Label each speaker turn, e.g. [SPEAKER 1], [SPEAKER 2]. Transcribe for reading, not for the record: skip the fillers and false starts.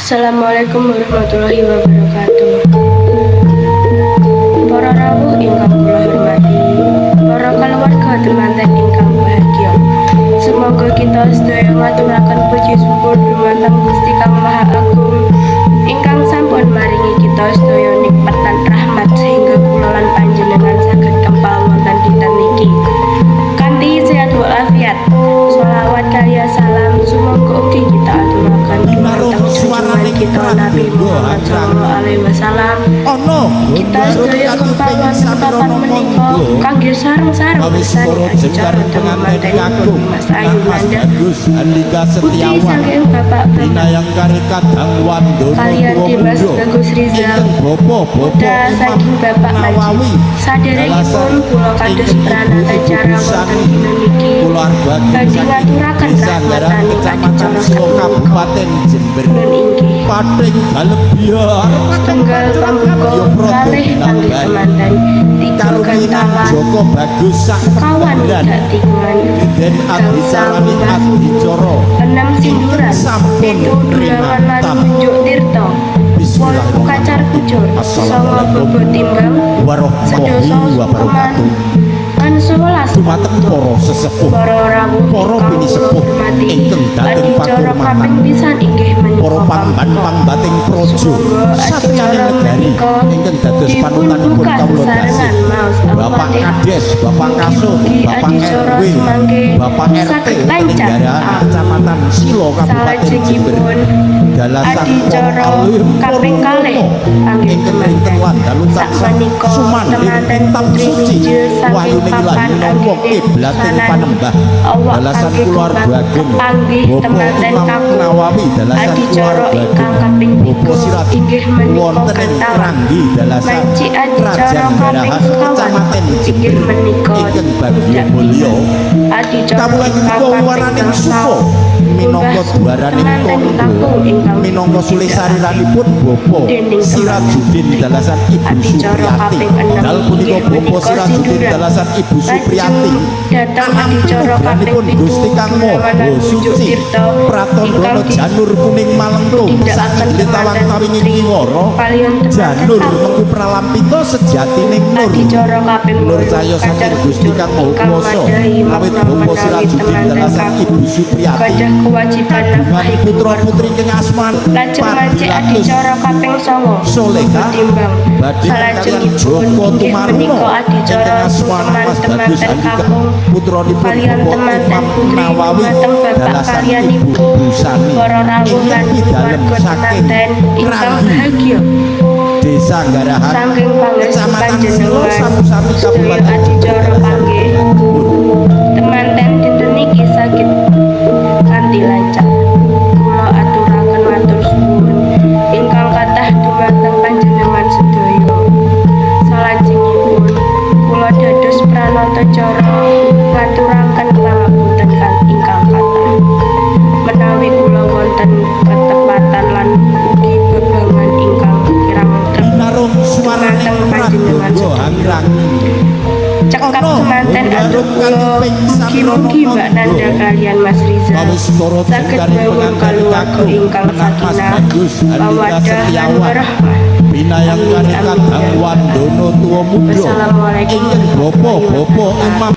[SPEAKER 1] Assalamualaikum warahmatullahi wabarakatuh. Para rawuh ingkang kula hormati, para keluarga temanten ingkang bahagia. Semoga kita sedaya ngaturaken puji syukur dumateng Gusti Kang Maha Agung ingkang sampun maringi kita sedaya nikmat lan rahmat sehingga kula lan panjenengan saged kempal wonten dinten niki kanthi sehat walafiat. Sholawat kaliya salam sumangga ugi kita aturaken dumateng junjungan kita Nabi Muhammad sallallahu alaihi wasallam. Kita sedaya kempal wonten papan menika kangge sareng-sareng bersani acara temanten Mas Ayu Manda Putri saking Bapak
[SPEAKER 2] Binayang Kari Kadang Wandono
[SPEAKER 1] kalian Dimas Bagus Rizal Putra saking Bapak Maji saderengipun kula kados pranata acara wonten dina niki badhe ngaturaken rahmatan acara
[SPEAKER 2] Kabupaten Jember Pating Galebiar
[SPEAKER 1] tunggal pambuka kalih kangge temanten tiga gantalan
[SPEAKER 2] Joko Bagus
[SPEAKER 1] kawan gatingan
[SPEAKER 2] Den Adicarani Adicoro
[SPEAKER 1] 6 sinduran itu dulawan lan munjuk tirta wolu kacar kujur songo bobot timbang sedoso sukuman lan 11
[SPEAKER 2] dumateng para sesepuh
[SPEAKER 1] para rawuh
[SPEAKER 2] para pinisepuh ingkang dhateng pakurmatan
[SPEAKER 1] pisan inggih menika
[SPEAKER 2] para pamban pambating praja satriyane negari ingkang dados panutanipun kawula dasih Bapak Kades, Bapak Kasum, Bapak RW, Bapak RT Tenggara Kecamatan Silo Kabupaten Jember dalasan
[SPEAKER 1] kaping kalih
[SPEAKER 2] ingkang rinten wandalu tansah sumandhing putri suci wahyune ilahi minangka kiblating panembah dalasan keluarga ageng
[SPEAKER 1] temanten kakung
[SPEAKER 2] Nawawi dalasan keluarga ageng Bopo Sirati wonten ing Kranggi dalasan Kerajaan Garaha Kecamatan Jember ingkang bagya mulya kawula nyuwun waraning supa minangka duaraning tondo minangka sule sariranipun Bopo Sirajuddin dalasan Ibu Supriyati dal punika Bopo Sirajuddin dalasan Ibu Supriyati
[SPEAKER 1] datang adicara kaping
[SPEAKER 2] Gusti Kang Maha Suci Pratandana janur kuning malengkung saking ditawang-tawingi kiwara janur mengku pralampita sejatining nur
[SPEAKER 1] adicara kaping
[SPEAKER 2] nur cahya saking Gusti Kang Maha Kuwasa awit Bopo Sirajuddin dalasan Ibu Supriyati
[SPEAKER 1] gadah kewajiban nafkahi
[SPEAKER 2] putra-putri ingkang asman
[SPEAKER 1] lajeng wanci adicara kaping 9
[SPEAKER 2] Soleha
[SPEAKER 1] timbang
[SPEAKER 2] badhe kaliyan Joko Tumaruno
[SPEAKER 1] adicara
[SPEAKER 2] asman Mas Bagus Andika putranipun
[SPEAKER 1] kalian temanten putri
[SPEAKER 2] Nawawi dalasan Ibu Busani
[SPEAKER 1] para rawuh lan warga temanten ingkang bahagia
[SPEAKER 2] Desa Garahan
[SPEAKER 1] saking pangestu panjenengan
[SPEAKER 2] Sapu-sapu
[SPEAKER 1] sedaya adicara panggih temanten dinten niki saged kanthi lancar kula aturaken matur suwun ingkang kathah dumateng panjenengan sedaya salajengipun kula dados pranata cara ngaturaken pangapunten ingkang kathah menawi kula wonten ketepatan lan ugi bebangan ingkang kirang
[SPEAKER 2] narung suwarane
[SPEAKER 1] panjenengan
[SPEAKER 2] hangrang
[SPEAKER 1] cekap semanten atur kula mugi-mugi Mbak Nanda kalian Mas Rizal saged mawon kaluwarga ingkang sakinah mawaddah lan warahmah
[SPEAKER 2] Binayang Kari Kadang Wandono Tuwa Muda
[SPEAKER 1] Wassalamualaikum
[SPEAKER 2] ingkang Bapak Imam